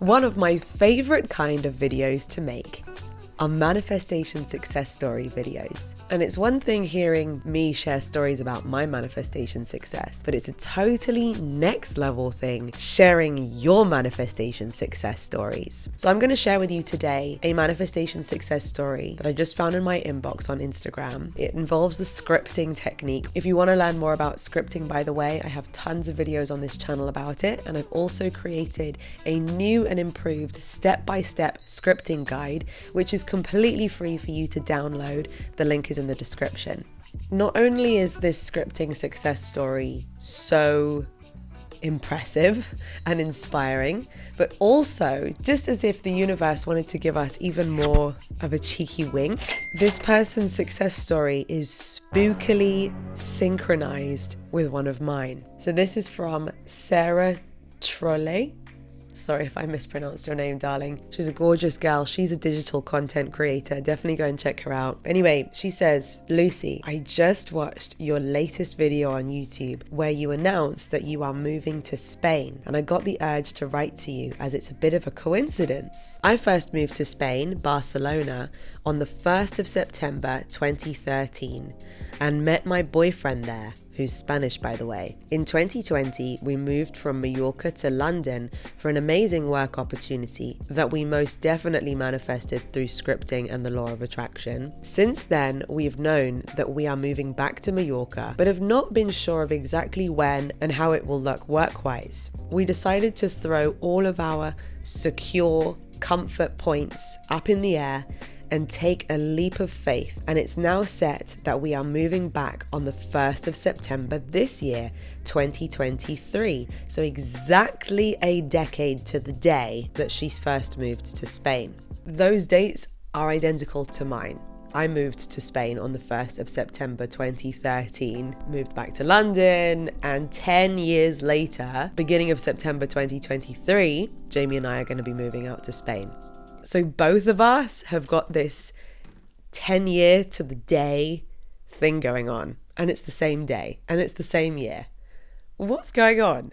One of my favorite kind of videos to make are manifestation success story videos. And it's one thing hearing me share stories about my manifestation success, but it's a totally next level thing sharing your manifestation success stories. So I'm going to share with you today a manifestation success story that I just found in my inbox on Instagram. It involves the scripting technique. If you want to learn more about scripting, by the way, I have tons of videos on this channel about it, and I've also created a new and improved step-by-step scripting guide, which is completely free for you to download. The link is in the description. Not only is this scripting success story so impressive and inspiring, but also just as if the universe wanted to give us even more of a cheeky wink, this person's success story is spookily synchronized with one of mine. So this is from Sarah Trolle. Sorry if I mispronounced your name, darling. She's a gorgeous girl. She's a digital content creator. Definitely go and check her out. Anyway, she says, Lucie, I just watched your latest video on YouTube where you announced that you are moving to Spain, and I got the urge to write to you as it's a bit of a coincidence. I first moved to Spain, Barcelona, on the 1st of September 2013 and met my boyfriend there, who's Spanish, by the way. In 2020, we moved from Mallorca to London for an amazing work opportunity that we most definitely manifested through scripting and the law of attraction. Since then, we've known that we are moving back to Mallorca, but have not been sure of exactly when and how it will look work-wise. We decided to throw all of our secure comfort points up in the air and take a leap of faith, and it's now set that we are moving back on the 1st of September this year, 2023, so exactly a decade to the day that she first moved to Spain. Those dates are identical to mine. I moved to Spain on the 1st of September 2013, moved back to London, and 10 years later, beginning of September 2023, Jamie and I are going to be moving out to Spain. So both of us have got this 10-year to the day thing going on. And it's the same day. And it's the same year. What's going on?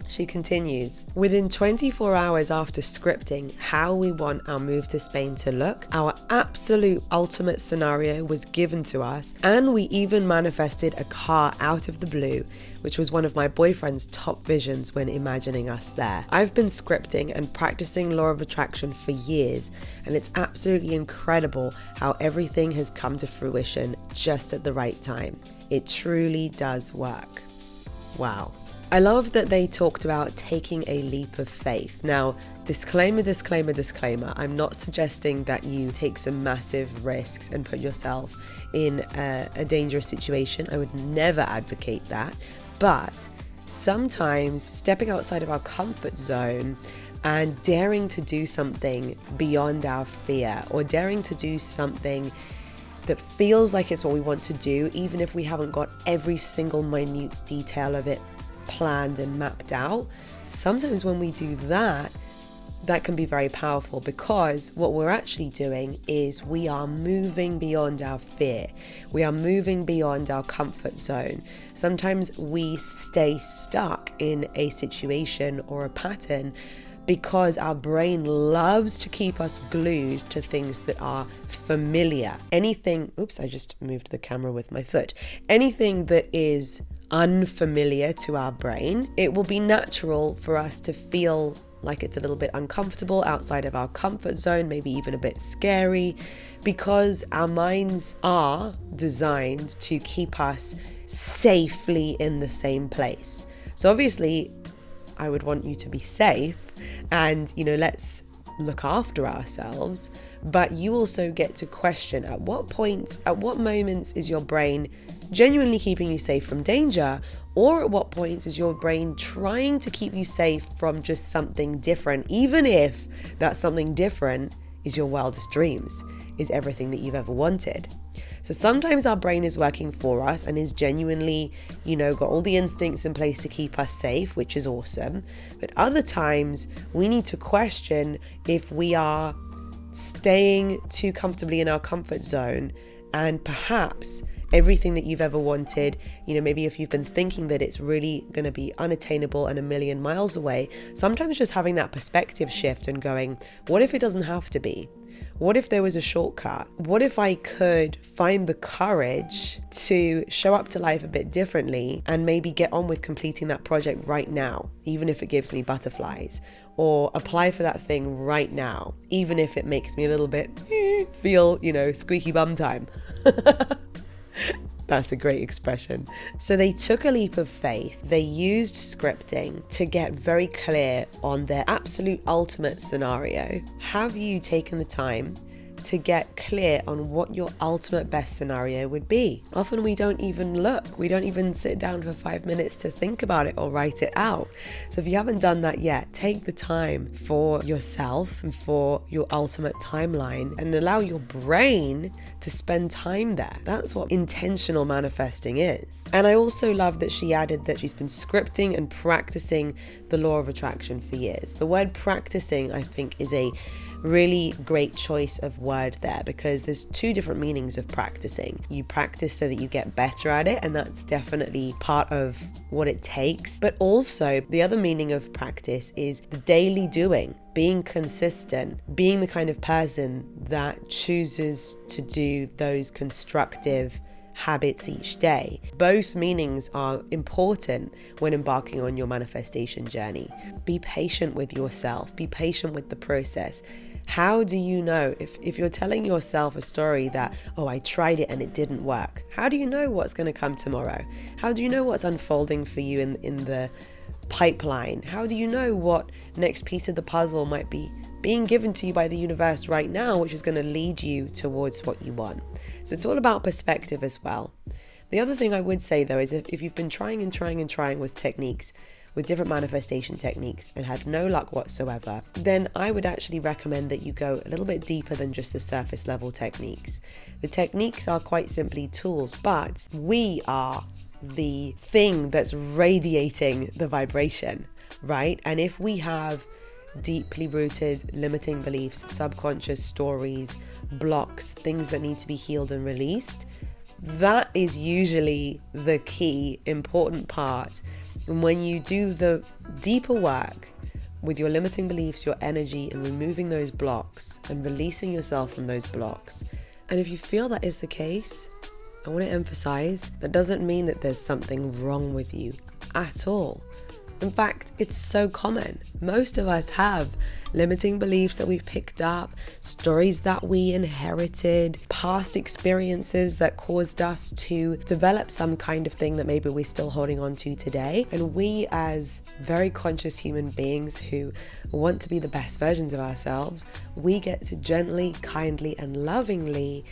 She continues, within 24 hours after scripting how we want our move to Spain to look, our absolute ultimate scenario was given to us, and we even manifested a car out of the blue, which was one of my boyfriend's top visions when imagining us there. I've been scripting and practicing law of attraction for years, and it's absolutely incredible how everything has come to fruition just at the right time. It truly does work. Wow. I love that they talked about taking a leap of faith. Now, disclaimer, I'm not suggesting that you take some massive risks and put yourself in a dangerous situation. I would never advocate that. But sometimes stepping outside of our comfort zone and daring to do something beyond our fear, or daring to do something that feels like it's what we want to do, even if we haven't got every single minute detail of it planned and mapped out. Sometimes when we do that, that can be very powerful, because what we're actually doing is we are moving beyond our fear. We are moving beyond our comfort zone. Sometimes we stay stuck in a situation or a pattern because our brain loves to keep us glued to things that are familiar. Anything, I just moved the camera with my foot. Anything that is unfamiliar to our brain, it will be natural for us to feel like it's a little bit uncomfortable, outside of our comfort zone, maybe even a bit scary, because our minds are designed to keep us safely in the same place. So obviously, I would want you to be safe and, let's look after ourselves, but you also get to question at what moments is your brain genuinely keeping you safe from danger, or at what points is your brain trying to keep you safe from just something different, even if that something different is your wildest dreams, is everything that you've ever wanted. So sometimes our brain is working for us and is genuinely, got all the instincts in place to keep us safe, which is awesome. But other times we need to question if we are staying too comfortably in our comfort zone and perhaps everything that you've ever wanted. You know, maybe if you've been thinking that it's really going to be unattainable and a million miles away, sometimes just having that perspective shift and going, what if it doesn't have to be? What if there was a shortcut? What if I could find the courage to show up to life a bit differently and maybe get on with completing that project right now, even if it gives me butterflies, or apply for that thing right now, even if it makes me a little bit feel, squeaky bum time. That's a great expression. So they took a leap of faith. They used scripting to get very clear on their absolute ultimate scenario. Have you taken the time to get clear on what your ultimate best scenario would be? Often we don't even look. We don't even sit down for 5 minutes to think about it or write it out. So if you haven't done that yet, take the time for yourself and for your ultimate timeline and allow your brain to spend time there. That's what intentional manifesting is. And I also love that she added that she's been scripting and practicing the law of attraction for years. The word practicing, I think, is a really great choice of word there, because there's two different meanings of practicing. You practice so that you get better at it, and that's definitely part of what it takes. But also the other meaning of practice is the daily doing, being consistent, being the kind of person that chooses to do those constructive habits each day. Both meanings are important when embarking on your manifestation journey. Be patient with yourself, be patient with the process. How do you know if you're telling yourself a story that, oh, I tried it and it didn't work? How do you know what's going to come tomorrow? How do you know what's unfolding for you in the pipeline? How do you know what next piece of the puzzle might be being given to you by the universe right now, which is going to lead you towards what you want? So it's all about perspective as well. The other thing I would say though is if you've been trying with techniques, with different manifestation techniques and had no luck whatsoever, then I would actually recommend that you go a little bit deeper than just the surface level techniques. The techniques are quite simply tools, but we are the thing that's radiating the vibration, right? And if we have deeply rooted limiting beliefs, subconscious stories, blocks, things that need to be healed and released, that is usually the key important part. And when you do the deeper work with your limiting beliefs, your energy, and removing those blocks and releasing yourself from those blocks, and if you feel that is the case, I want to emphasize that doesn't mean that there's something wrong with you at all. In fact, it's so common. Most of us have limiting beliefs that we've picked up, stories that we inherited, past experiences that caused us to develop some kind of thing that maybe we're still holding on to today. And we, as very conscious human beings who want to be the best versions of ourselves, we get to gently, kindly, and lovingly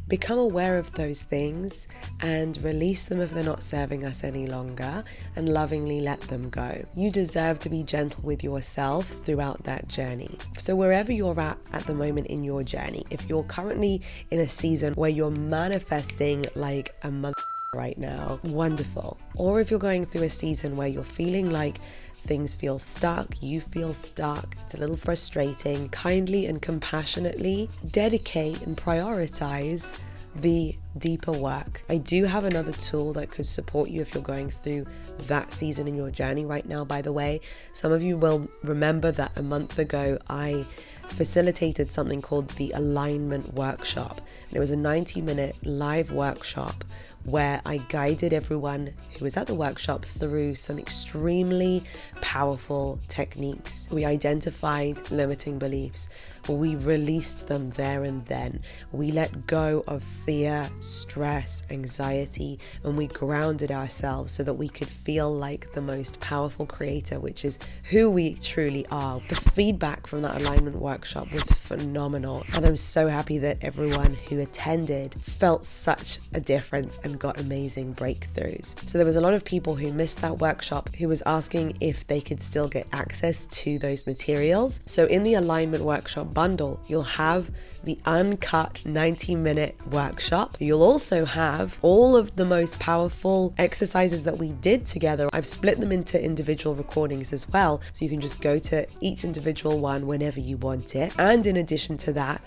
become aware of those things and release them if they're not serving us any longer, and lovingly let them go. You deserve to be gentle with yourself throughout that journey. So wherever you're at the moment in your journey, if you're currently in a season where you're manifesting like a month right now, wonderful. Or if you're going through a season where you're feeling like things feel stuck, you feel stuck, it's a little frustrating, kindly and compassionately dedicate and prioritize the deeper work. I do have another tool that could support you if you're going through that season in your journey right now, by the way. Some of you will remember that a month ago I facilitated something called the Alignment Workshop. And it was a 90-minute live workshop where I guided everyone who was at the workshop through some extremely powerful techniques. We identified limiting beliefs. We released them there and then. We let go of fear, stress, anxiety, and we grounded ourselves so that we could feel like the most powerful creator, which is who we truly are. The feedback from that alignment workshop was phenomenal, and I'm so happy that everyone who attended felt such a difference and got amazing breakthroughs. So there was a lot of people who missed that workshop who was asking if they could still get access to those materials. So in the alignment workshop bundle, you'll have the uncut 90-minute workshop. You'll also have all of the most powerful exercises that we did together. I've split them into individual recordings as well, so you can just go to each individual one whenever you want it. And in addition to that,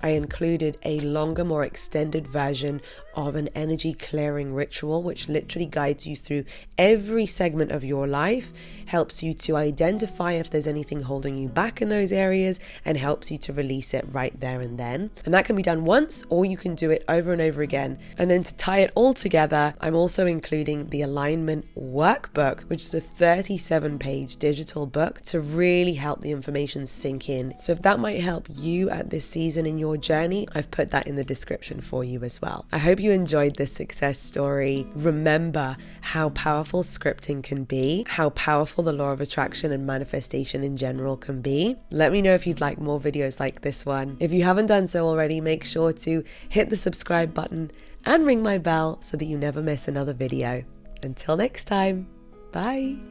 I included a longer, more extended version of an energy clearing ritual, which literally guides you through every segment of your life, helps you to identify if there's anything holding you back in those areas, and helps you to release it right there and then. And that can be done once, or you can do it over and over again. And then to tie it all together, I'm also including the alignment workbook, which is a 37-page digital book to really help the information sink in. So if that might help you at this season in your journey, I've put that in the description for you as well. I hope you enjoyed this success story. Remember how powerful scripting can be, how powerful the law of attraction and manifestation in general can be. Let me know if you'd like more videos like this one. If you haven't done so already, make sure to hit the subscribe button and ring my bell so that you never miss another video. Until next time, bye.